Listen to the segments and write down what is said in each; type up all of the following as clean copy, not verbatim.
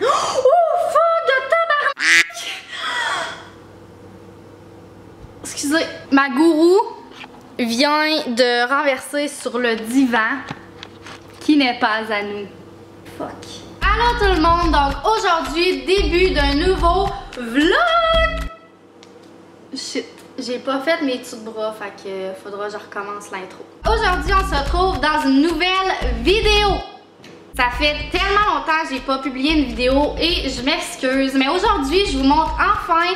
Oh fuck de tabarnak! Excusez, ma gourou vient de renverser sur le divan qui n'est pas à nous. Fuck. Allô tout le monde, donc aujourd'hui, début d'un nouveau vlog! Shit, j'ai pas fait mes dessous de bras, fait que faudra que je recommence l'intro. Aujourd'hui, on se retrouve dans une nouvelle vidéo. Ça fait tellement longtemps que j'ai pas publié une vidéo et je m'excuse, mais aujourd'hui, je vous montre enfin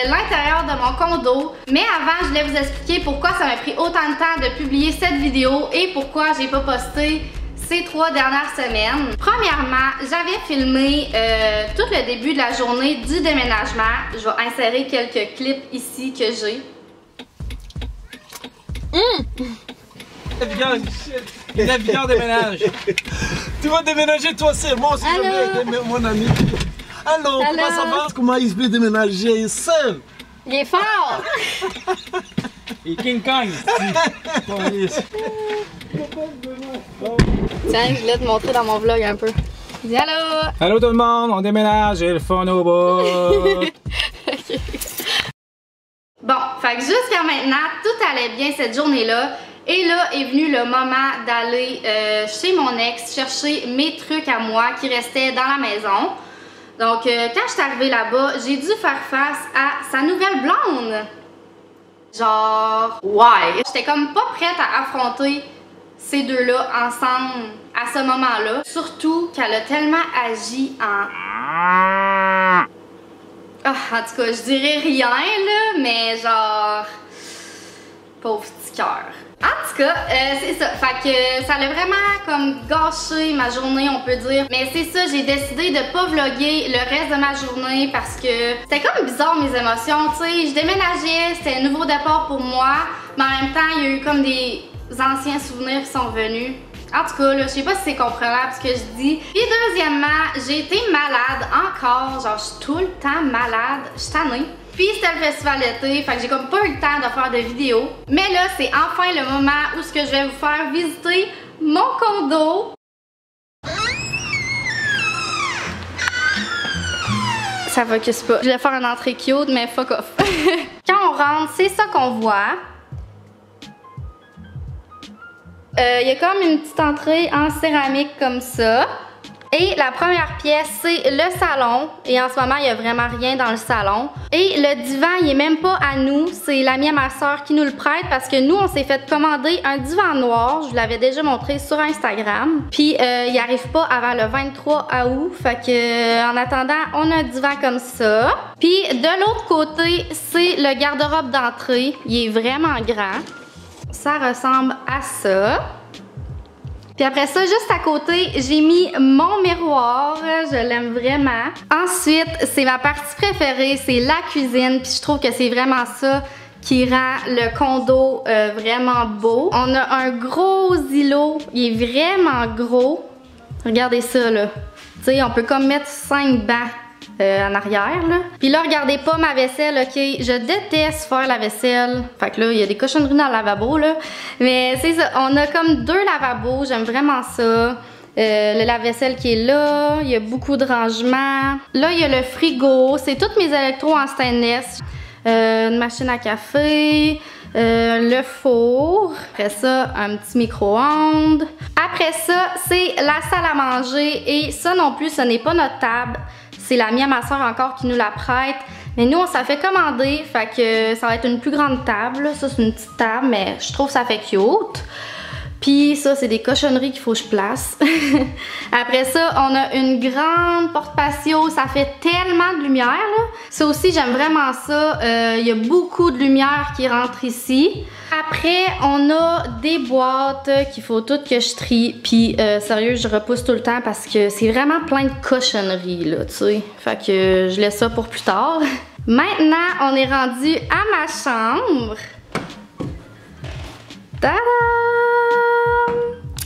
l'intérieur de mon condo. Mais avant, je voulais vous expliquer pourquoi ça m'a pris autant de temps de publier cette vidéo et pourquoi j'ai pas posté ces 3 dernières semaines. Premièrement, j'avais filmé tout le début de la journée du déménagement. Je vais insérer quelques clips ici que j'ai. Navigueur déménage. Tu vas déménager toi seul, moi aussi je vais avec mon ami. Allô, comment ça va? Comment il peut déménager seul? Il est fort! Et King Kong. Tiens, je voulais te montrer dans mon vlog un peu. Dis allô! Allô tout le monde, on déménage, j'ai le fun au bout. Okay. Bon, fait que jusqu'à maintenant, tout allait bien cette journée-là. Et là est venu le moment d'aller chez mon ex chercher mes trucs à moi qui restaient dans la maison. Donc quand je suis arrivée là-bas, j'ai dû faire face à sa nouvelle blonde. Genre, ouais. J'étais comme pas prête à affronter ces deux-là ensemble à ce moment-là. Surtout qu'elle a tellement agi en... Oh, en tout cas, je dirais rien là, mais genre... Pauvre petit cœur. En tout cas, c'est ça. Fait que ça a vraiment comme gâché ma journée, on peut dire. Mais c'est ça, j'ai décidé de pas vlogger le reste de ma journée parce que c'était comme bizarre mes émotions, tu sais. Je déménageais, c'était un nouveau départ pour moi. Mais en même temps, il y a eu comme des anciens souvenirs qui sont venus. En tout cas, là, je sais pas si c'est comprenable ce que je dis. Puis deuxièmement, j'ai été malade encore. Genre, je suis tout le temps malade. Je suis tannée. Puis c'était le festival d'été, fait que j'ai comme pas eu le temps de faire de vidéos. Mais là, c'est enfin le moment où je vais vous faire visiter mon condo. Ça focus pas. Je voulais faire une entrée cute, mais fuck off. Quand on rentre, c'est ça qu'on voit. Il y a comme une petite entrée en céramique comme ça. Et la première pièce, c'est le salon. Et en ce moment, il n'y a vraiment rien dans le salon. Et le divan, il est même pas à nous. C'est l'ami à ma soeur qui nous le prête parce que nous, on s'est fait commander un divan noir. Je vous l'avais déjà montré sur Instagram. Puis, il arrive pas avant le 23 août. Fait que, en attendant, on a un divan comme ça. Puis, de l'autre côté, c'est le garde-robe d'entrée. Il est vraiment grand. Ça ressemble à ça. Puis après ça, juste à côté, j'ai mis mon miroir. Je l'aime vraiment. Ensuite, c'est ma partie préférée, c'est la cuisine. Puis je trouve que c'est vraiment ça qui rend le condo vraiment beau. On a un gros îlot. Il est vraiment gros. Regardez ça, là. Tu sais, on peut comme mettre 5 bancs en arrière, là. Puis là, regardez pas ma vaisselle, ok? Je déteste faire la vaisselle. Fait que là, il y a des cochonneries dans le lavabo, là. Mais c'est ça, on a comme 2 lavabos, j'aime vraiment ça. Le lave-vaisselle qui est là, il y a beaucoup de rangements. Là, il y a le frigo, c'est tous mes électros en stainless. Une machine à café, le four. Après ça, un petit micro-ondes. Après ça, c'est la salle à manger. Et ça non plus, ce n'est pas notre table. C'est l'ami à ma soeur encore qui nous la prête. Mais nous, on s'en fait commander. Fait que ça va être une plus grande table. Ça, c'est une petite table, mais je trouve que ça fait cute. Puis ça, c'est des cochonneries qu'il faut que je place. Après ça, on a une grande porte patio. Ça fait tellement de lumière, là. Ça aussi, j'aime vraiment ça. Il y a beaucoup de lumière qui rentre ici. Après, on a des boîtes qu'il faut toutes que je trie. Puis sérieux, je repousse tout le temps parce que c'est vraiment plein de cochonneries, là, tu sais. Fait que je laisse ça pour plus tard. Maintenant, on est rendu à ma chambre. Tadam!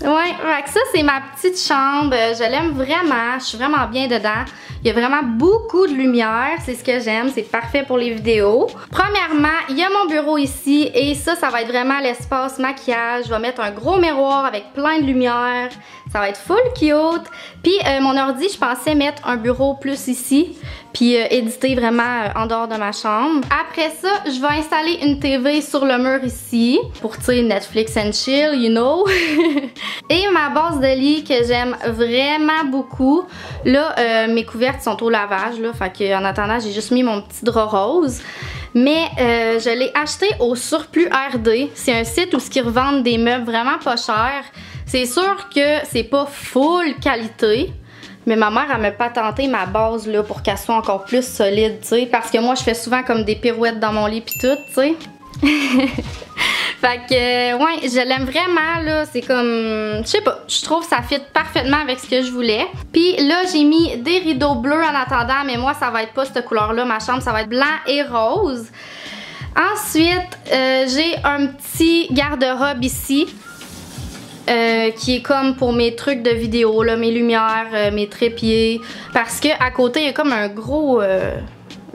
Ouais, fait que ça c'est ma petite chambre, je l'aime vraiment, je suis vraiment bien dedans. Il y a vraiment beaucoup de lumière, c'est ce que j'aime, c'est parfait pour les vidéos. Premièrement, il y a mon bureau ici et ça va être vraiment l'espace maquillage. Je vais mettre un gros miroir avec plein de lumière. Ça va être full cute. Puis mon ordi, je pensais mettre un bureau plus ici. Puis éditer vraiment en dehors de ma chambre. Après ça, je vais installer une TV sur le mur ici. Pour, tu sais, Netflix and chill, you know. Et ma base de lit que j'aime vraiment beaucoup. Là, mes couvertes sont au lavage, là. Fait qu'en attendant, j'ai juste mis mon petit drap rose. Mais je l'ai acheté au Surplus RD. C'est un site où ils revendent des meubles vraiment pas chers. C'est sûr que c'est pas full qualité. Mais ma mère, elle m'a patenté ma base là pour qu'elle soit encore plus solide, tu sais. Parce que moi, je fais souvent comme des pirouettes dans mon lit pis tout, tu sais. Fait que, ouais, je l'aime vraiment, là. C'est comme, je sais pas, je trouve que ça fit parfaitement avec ce que je voulais. Puis là, j'ai mis des rideaux bleus en attendant, mais moi, ça va être pas cette couleur-là. Ma chambre, ça va être blanc et rose. Ensuite, j'ai un petit garde-robe ici. Qui est comme pour mes trucs de vidéo, là, mes lumières, mes trépieds. Parce que à côté, il y a comme un gros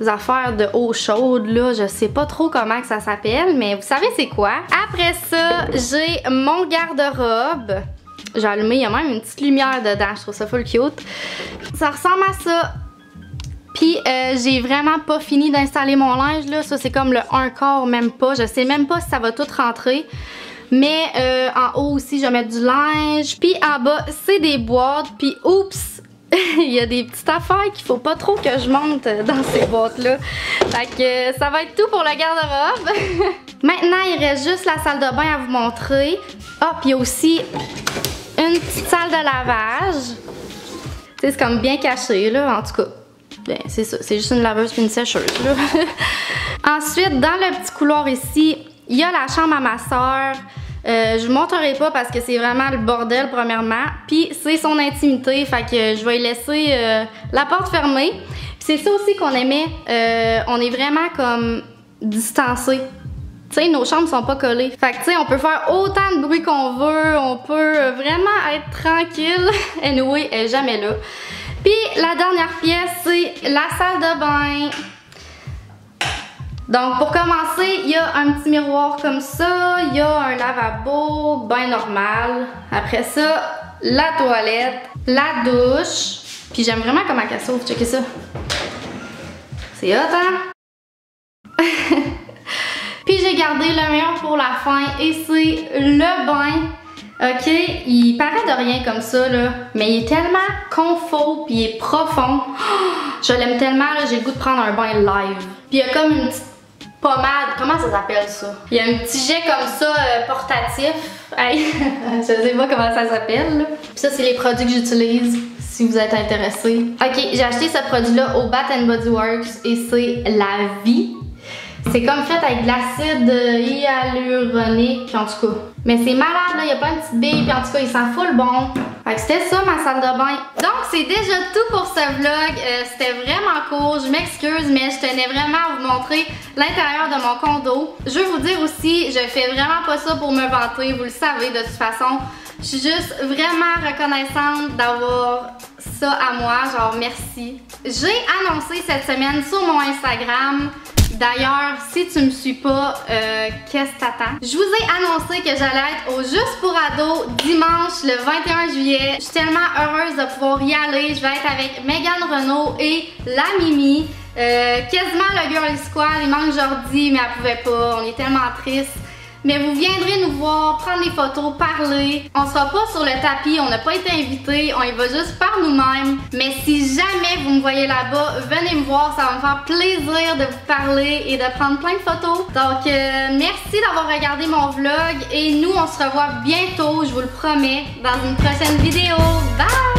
affaire de eau chaude, là. Je sais pas trop comment que ça s'appelle, mais vous savez c'est quoi. Après ça, j'ai mon garde-robe. J'ai allumé, il y a même une petite lumière dedans. Je trouve ça full cute. Ça ressemble à ça. Puis j'ai vraiment pas fini d'installer mon linge, là. Ça, c'est comme le 1/4, même pas. Je sais même pas si ça va tout rentrer. Mais en haut aussi, je vais mettre du linge. Puis en bas, c'est des boîtes. Puis oups, il y a des petites affaires qu'il faut pas trop que je monte dans ces boîtes-là. Fait que ça va être tout pour le garde-robe. Maintenant, il reste juste la salle de bain à vous montrer. Ah, puis il y a aussi une petite salle de lavage. Tu sais, c'est comme bien caché, là, en tout cas. Ben, c'est ça, c'est juste une laveuse puis une sécheuse, là. Ensuite, dans le petit couloir ici, il y a la chambre à ma soeur. Je vous montrerai pas parce que c'est vraiment le bordel premièrement. Puis c'est son intimité, fait que je vais y laisser la porte fermée. Puis c'est ça aussi qu'on aimait. On est vraiment comme distancés. Tu sais, nos chambres sont pas collées. Fait que tu sais, on peut faire autant de bruit qu'on veut. On peut vraiment être tranquille. Anyway, elle est jamais là. Puis la dernière pièce, c'est la salle de bain. Donc pour commencer, il y a un petit miroir comme ça, il y a un lavabo bien normal. Après ça, la toilette, la douche. Puis j'aime vraiment comment elle s'ouvre, checkez ça. C'est hot, hein? Puis j'ai gardé le meilleur pour la fin et c'est le bain. Ok, il paraît de rien comme ça là, mais il est tellement confort puis il est profond. Oh, je l'aime tellement là, j'ai le goût de prendre un bain live. Puis il y a comme une petite pommade, comment ça s'appelle ça? Il y a un petit jet comme ça portatif. Hey, je sais pas comment ça s'appelle. Puis ça c'est les produits que j'utilise si vous êtes intéressés. Ok, j'ai acheté ce produit là au Bath & Body Works et c'est La Vie. C'est comme fait avec de l'acide hyaluronique, en tout cas. Mais c'est malade, là, il y a plein de petites billes, puis en tout cas, il sent full bon. Fait que c'était ça, ma salle de bain. Donc, c'est déjà tout pour ce vlog. C'était vraiment court, je m'excuse, mais je tenais vraiment à vous montrer l'intérieur de mon condo. Je veux vous dire aussi, je fais vraiment pas ça pour me vanter, vous le savez de toute façon. Je suis juste vraiment reconnaissante d'avoir ça à moi, genre merci. J'ai annoncé cette semaine sur mon Instagram. D'ailleurs, si tu me suis pas, qu'est-ce que t'attends? Je vous ai annoncé que j'allais être au Juste pour Ados dimanche le 21 juillet. Je suis tellement heureuse de pouvoir y aller. Je vais être avec Megan Renaud et la Mimi. Quasiment le Girly Squad. Il manque Jordi, mais elle pouvait pas. On est tellement tristes. Mais vous viendrez nous voir, prendre des photos, parler. On sera pas sur le tapis, on n'a pas été invités, on y va juste par nous-mêmes. Mais si jamais vous me voyez là-bas, venez me voir, ça va me faire plaisir de vous parler et de prendre plein de photos. Donc merci d'avoir regardé mon vlog et nous on se revoit bientôt, je vous le promets, dans une prochaine vidéo. Bye!